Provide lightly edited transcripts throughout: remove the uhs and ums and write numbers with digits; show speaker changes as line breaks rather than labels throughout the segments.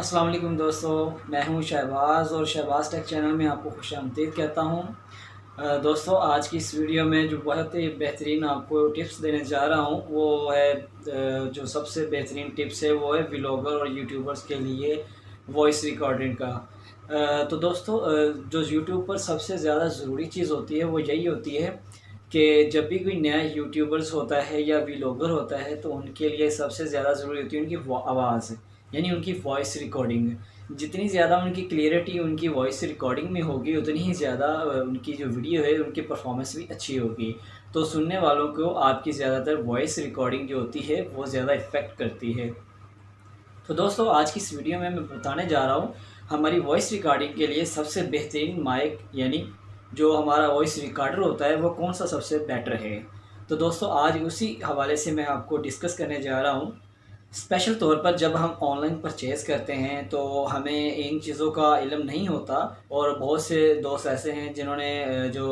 अस्सलाम वालेकुम दोस्तों, मैं हूं शहबाज़ और शहबाज़ टेक चैनल में आपको खुशामदीद कहता हूं। दोस्तों, आज की इस वीडियो में जो बहुत ही बेहतरीन आपको टिप्स देने जा रहा हूं वो है जो सबसे बेहतरीन टिप्स है वो है व्लॉगर और यूट्यूबर्स के लिए वॉइस रिकॉर्डिंग का। तो दोस्तों, जो यूट्यूब पर सबसे ज़्यादा ज़रूरी चीज़ होती है वो यही होती है कि जब भी कोई नया यूट्यूबर्स होता है या व्लॉगर होता है तो उनके लिए सबसे ज़्यादा ज़रूरी होती है उनकी आवाज़, यानी उनकी वॉइस रिकॉर्डिंग। जितनी ज़्यादा उनकी क्लियरिटी उनकी वॉइस रिकॉर्डिंग में होगी उतनी ही ज़्यादा उनकी जो वीडियो है उनकी परफॉर्मेंस भी अच्छी होगी। तो सुनने वालों को आपकी ज़्यादातर वॉइस रिकॉर्डिंग जो होती है वो ज़्यादा इफ़ेक्ट करती है। तो दोस्तों, आज की इस वीडियो में मैं बताने जा रहा हूँ हमारी वॉइस रिकॉर्डिंग के लिए सबसे बेहतरीन माइक, यानी जो हमारा वॉइस रिकॉर्डर होता है वो कौन सा सबसे बेटर है। तो दोस्तों, आज उसी हवाले से मैं आपको डिस्कस करने जा रहा हूँ। स्पेशल तौर पर जब हम ऑनलाइन परचेज़ करते हैं तो हमें इन चीज़ों का इल्म नहीं होता, और बहुत से दोस्त ऐसे हैं जिन्होंने जो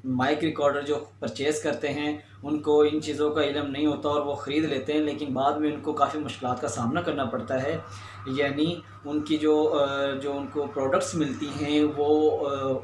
माइक रिकॉर्डर जो परचेज़ करते हैं उनको इन चीज़ों का इल्म नहीं होता और वो ख़रीद लेते हैं, लेकिन बाद में उनको काफ़ी मुश्किलात का सामना करना पड़ता है। यानी उनकी जो उनको प्रोडक्ट्स मिलती हैं वो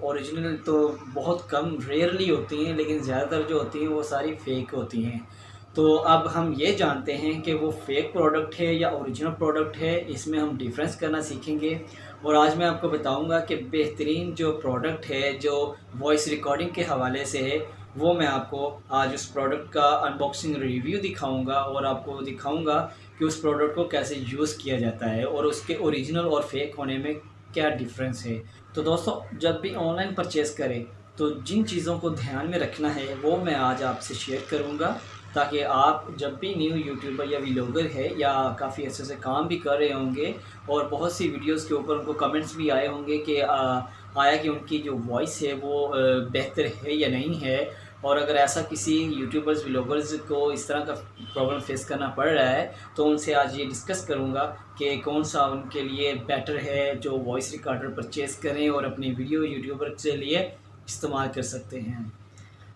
ओरिजिनल तो बहुत कम रेयरली होती हैं, लेकिन ज़्यादातर जो होती हैं वो सारी फ़ेक होती हैं। तो अब हम ये जानते हैं कि वो फ़ेक प्रोडक्ट है या ओरिजिनल प्रोडक्ट है, इसमें हम डिफ़रेंस करना सीखेंगे। और आज मैं आपको बताऊंगा कि बेहतरीन जो प्रोडक्ट है जो वॉइस रिकॉर्डिंग के हवाले से है, वो मैं आपको आज उस प्रोडक्ट का अनबॉक्सिंग रिव्यू दिखाऊंगा और आपको दिखाऊंगा कि उस प्रोडक्ट को कैसे यूज़ किया जाता है और उसके ओरिजिनल और फेक होने में क्या डिफरेंस है। तो दोस्तों, जब भी ऑनलाइन परचेज़ करें तो जिन चीज़ों को ध्यान में रखना है वो मैं आज आपसे शेयर करूँगा, ताकि आप जब भी न्यू यूट्यूबर या व्लॉगर है या काफ़ी अच्छे से काम भी कर रहे होंगे और बहुत सी वीडियोस के ऊपर उनको कमेंट्स भी आए होंगे कि आया कि उनकी जो वॉइस है वो बेहतर है या नहीं है। और अगर ऐसा किसी यूट्यूबर्स व्लॉगर्स को इस तरह का प्रॉब्लम फेस करना पड़ रहा है तो उनसे आज ये डिस्कस करूँगा कि कौन सा उनके लिए बेटर है जो वॉइस रिकॉर्डर परचेज़ करें और अपनी वीडियो यूट्यूबर के लिए इस्तेमाल कर सकते हैं।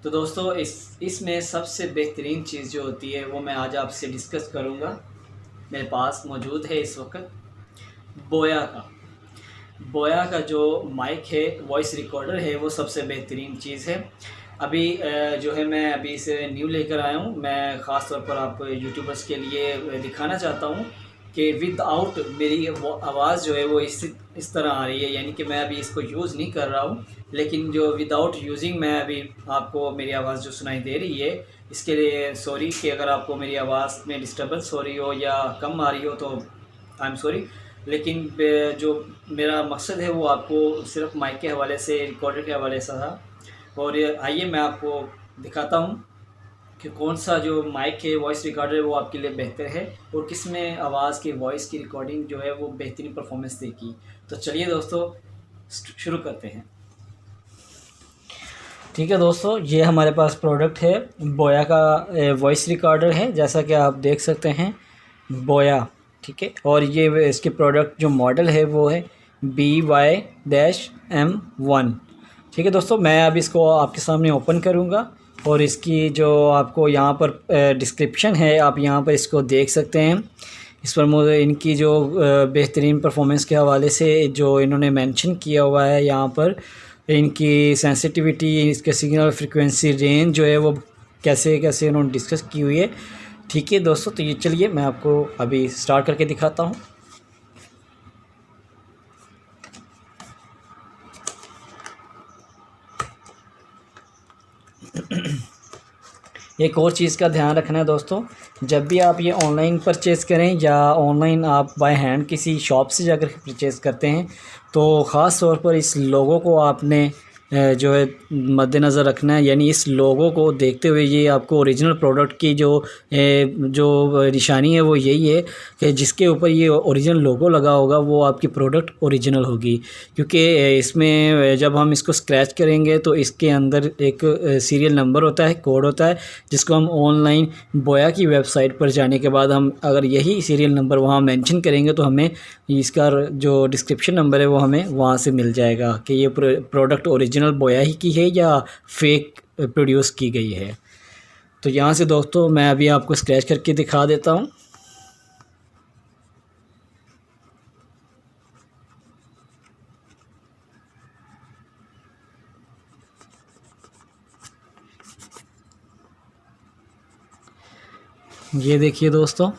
तो दोस्तों, इसमें सबसे बेहतरीन चीज़ जो होती है वो मैं आज आपसे डिस्कस करूँगा। मेरे पास मौजूद है इस वक्त बोया का जो माइक है, वॉइस रिकॉर्डर है, वो सबसे बेहतरीन चीज़ है। अभी जो है मैं अभी इसे न्यू लेकर आया हूँ। मैं ख़ास तौर पर आप यूट्यूबर्स के लिए दिखाना चाहता हूँ कि विदाउट मेरी वो आवाज़ जो है वो इस तरह आ रही है, यानी कि मैं अभी इसको यूज़ नहीं कर रहा हूँ, लेकिन जो विदाउट यूजिंग मैं अभी आपको मेरी आवाज़ जो सुनाई दे रही है, इसके लिए सॉरी कि अगर आपको मेरी आवाज़ में डिस्टर्बेंस हो रही हो या कम आ रही हो तो आई एम सॉरी। लेकिन जो मेरा मकसद है वो आपको सिर्फ माइक के हवाले से, रिकॉर्डर के हवाले से था। और आइए मैं आपको दिखाता हूँ कि कौन सा जो माइक है, वॉइस रिकॉर्डर है, वो आपके लिए बेहतर है और किस में आवाज़ की वॉइस की रिकॉर्डिंग जो है वो बेहतरीन परफॉर्मेंस देगी। तो चलिए दोस्तों, शुरू करते हैं। ठीक है दोस्तों, ये हमारे पास प्रोडक्ट है, बोया का वॉइस रिकॉर्डर है, जैसा कि आप देख सकते हैं बोया। ठीक है, और ये इसके प्रोडक्ट जो मॉडल है वो है BY-M1। ठीक है दोस्तों, मैं अब इसको आपके सामने ओपन करूँगा और इसकी जो आपको यहाँ पर डिस्क्रिप्शन है आप यहाँ पर इसको देख सकते हैं। इस पर मुझे इनकी जो बेहतरीन परफॉर्मेंस के हवाले से जो इन्होंने मेंशन किया हुआ है, यहाँ पर इनकी सेंसिटिविटी, इसके सिग्नल फ्रिक्वेंसी रेंज जो है वो कैसे कैसे उन्होंने डिस्कस की हुई है। ठीक है दोस्तों, तो ये चलिए मैं आपको अभी स्टार्ट करके दिखाता हूँ। एक और चीज़ का ध्यान रखना है दोस्तों, जब भी आप ये ऑनलाइन परचेज़ करें या ऑनलाइन आप बाय हैंड किसी शॉप से जाकर परचेज़ करते हैं तो ख़ास तौर पर इस लोगों को आपने जो है मद्देनज़र रखना है। यानी इस लोगों को देखते हुए ये आपको ओरिजिनल प्रोडक्ट की जो निशानी है वो यही है कि जिसके ऊपर ये ओरिजिनल लोगो लगा होगा वो आपकी प्रोडक्ट ओरिजिनल होगी। क्योंकि इसमें जब हम इसको स्क्रैच करेंगे तो इसके अंदर एक सीरियल नंबर होता है, कोड होता है, जिसको हम ऑनलाइन बोया की वेबसाइट पर जाने के बाद हम अगर यही सीरियल नंबर वहाँ मेंशन करेंगे तो हमें इसका जो डिस्क्रिप्शन नंबर है वो हमें वहाँ से मिल जाएगा कि ये प्रोडक्ट ओरिजिनल बोया ही की है या फेक प्रोड्यूस की गई है। तो यहाँ से दोस्तों मैं अभी आपको स्क्रैच करके दिखा देता हूँ। ये देखिए दोस्तों,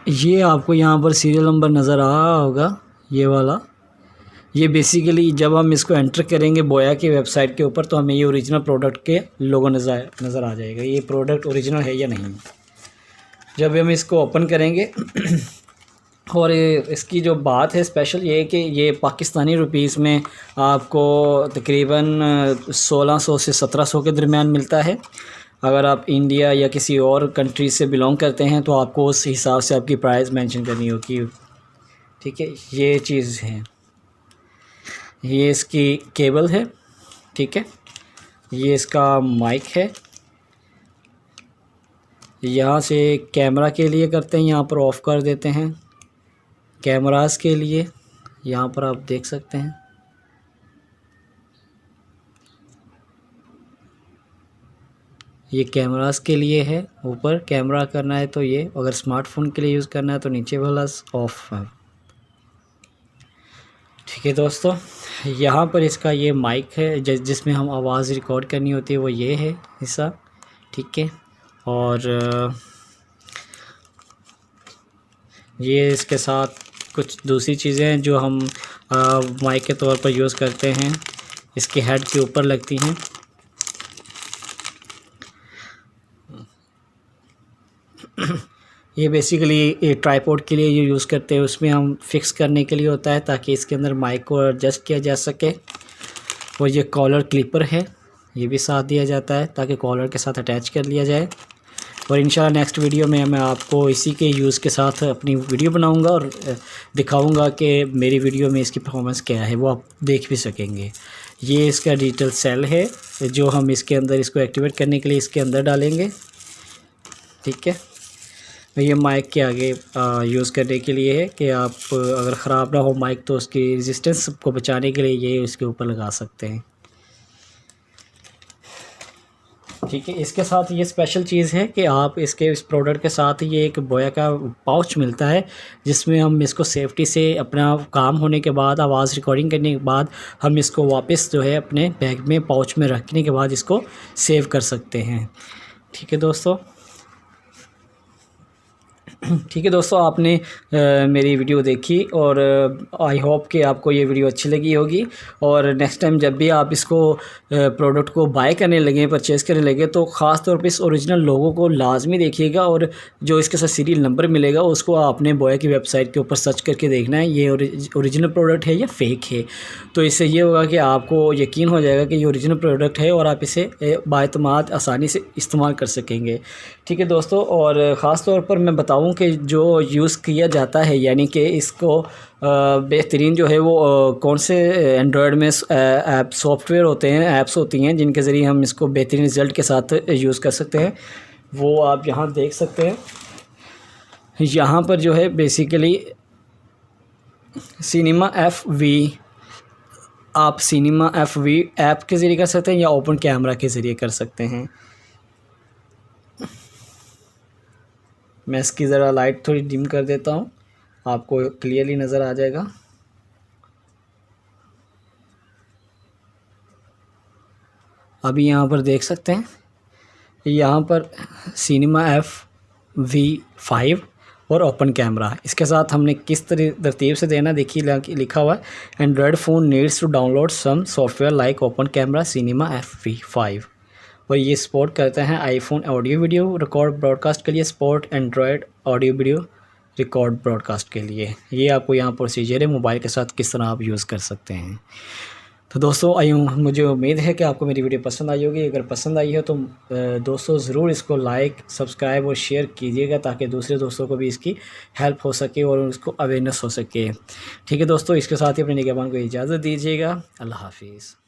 ये आपको यहाँ पर सीरियल नंबर नज़र आ रहा होगा, ये वाला। ये बेसिकली जब हम इसको एंटर करेंगे बोया की वेबसाइट के ऊपर तो हमें ये ओरिजिनल प्रोडक्ट के लोगो नज़र आ जाएगा, ये प्रोडक्ट ओरिजिनल है या नहीं। जब हम इसको ओपन करेंगे और इसकी जो बात है स्पेशल ये है कि ये पाकिस्तानी रुपीस में आपको तकरीबन 1600 से 1700 के दरमियान मिलता है। अगर आप इंडिया या किसी और कंट्री से बिलोंग करते हैं तो आपको उस हिसाब से आपकी प्राइस मेंशन करनी होगी, ठीक है। ये चीज़ है, ये इसकी केबल है, ठीक है। ये इसका माइक है, यहाँ से कैमरा के लिए करते हैं, यहाँ पर ऑफ़ कर देते हैं। कैमरास के लिए यहाँ पर आप देख सकते हैं, ये कैमरास के लिए है। ऊपर कैमरा करना है तो ये, अगर स्मार्टफोन के लिए यूज़ करना है तो नीचे वाला ऑफ है, ठीक है दोस्तों। यहाँ पर इसका ये माइक है जिसमें हम आवाज़ रिकॉर्ड करनी होती है, वो ये है हिस्सा, ठीक है। और ये इसके साथ कुछ दूसरी चीज़ें हैं जो हम माइक के तौर पर यूज़ करते हैं, इसके हेड के ऊपर लगती हैं। ये बेसिकली ये ट्राइपॉड के लिए ये यूज़ करते हैं, उसमें हम फिक्स करने के लिए होता है ताकि इसके अंदर माइक को एडजस्ट किया जा सके। और ये कॉलर क्लिपर है, ये भी साथ दिया जाता है ताकि कॉलर के साथ अटैच कर लिया जाए। और इंशाल्लाह नेक्स्ट वीडियो में मैं आपको इसी के यूज़ के साथ अपनी वीडियो बनाऊंगा और दिखाऊंगा कि मेरी वीडियो में इसकी परफॉर्मेंस क्या है, वो आप देख भी सकेंगे। ये इसका डिजिटल सेल है जो हम इसके अंदर इसको एक्टिवेट करने के लिए इसके अंदर डालेंगे, ठीक है। ये माइक के आगे यूज़ करने के लिए है कि आप अगर ख़राब ना हो माइक तो उसकी रेजिस्टेंस को बचाने के लिए ये उसके ऊपर लगा सकते हैं, ठीक है। इसके साथ ये स्पेशल चीज़ है कि आप इस प्रोडक्ट के साथ ये एक बोया का पाउच मिलता है जिसमें हम इसको सेफ्टी से अपना काम होने के बाद आवाज़ रिकॉर्डिंग करने के बाद हम इसको वापस जो है अपने बैग में पाउच में रखने के बाद इसको सेव कर सकते हैं, ठीक है दोस्तों। ठीक है दोस्तों, आपने मेरी वीडियो देखी और आई होप कि आपको ये वीडियो अच्छी लगी होगी। और नेक्स्ट टाइम जब भी आप इसको प्रोडक्ट को बाय करने लगे, परचेज़ करने लगे, तो ख़ास तौर पे इस ओरिजिनल लोगो को लाजमी देखिएगा और जो इसके साथ सीरियल नंबर मिलेगा उसको आपने बोया की वेबसाइट के ऊपर सर्च करके देखना है ये ओरिजिनल प्रोडक्ट है या फ़ेक है। तो इससे ये होगा कि आपको यकीन हो जाएगा कि ये ओरिजिनल प्रोडक्ट है और आप इसे बाएतमाद आसानी से इस्तेमाल कर सकेंगे, ठीक है दोस्तों। और ख़ास तौर पर मैं बताऊँ कि जो यूज़ किया जाता है, यानी कि इसको बेहतरीन जो है वो कौन से एंड्रॉयड में ऐप सॉफ्टवेयर होते हैं, ऐप्स होती हैं जिनके ज़रिए हम इसको बेहतरीन रिज़ल्ट के साथ यूज़ कर सकते हैं, वो आप यहाँ देख सकते हैं। यहाँ पर जो है बेसिकली सिनेमा FV, आप सिनेमा FV ऐप के ज़रिए कर सकते हैं या ओपन कैमरा के ज़रिए कर सकते हैं। मैं इसकी ज़रा लाइट थोड़ी डिम कर देता हूँ, आपको क्लियरली नज़र आ जाएगा। अभी यहाँ पर देख सकते हैं, यहाँ पर सिनेमा FV5 और ओपन कैमरा, इसके साथ हमने किस तरतीब से देना देखिए लिखा हुआ है android phone needs to download some software like open camera cinema FV5। और ये सपोर्ट करते हैं iPhone audio video record broadcast के लिए, support android audio video record broadcast के लिए। ये आपको यहाँ प्रोसीजर है मोबाइल के साथ किस तरह आप यूज़ कर सकते हैं। तो दोस्तों मुझे उम्मीद है कि आपको मेरी वीडियो पसंद आई होगी। अगर पसंद आई हो तो दोस्तों ज़रूर इसको लाइक, सब्सक्राइब और शेयर कीजिएगा ताकि दूसरे दोस्तों को भी इसकी हेल्प हो सके और उसको अवेयरनेस हो सके, ठीक है दोस्तों। इसके साथ ही अपने निगहबान को इजाज़त दीजिएगा। अल्लाह हाफिज़।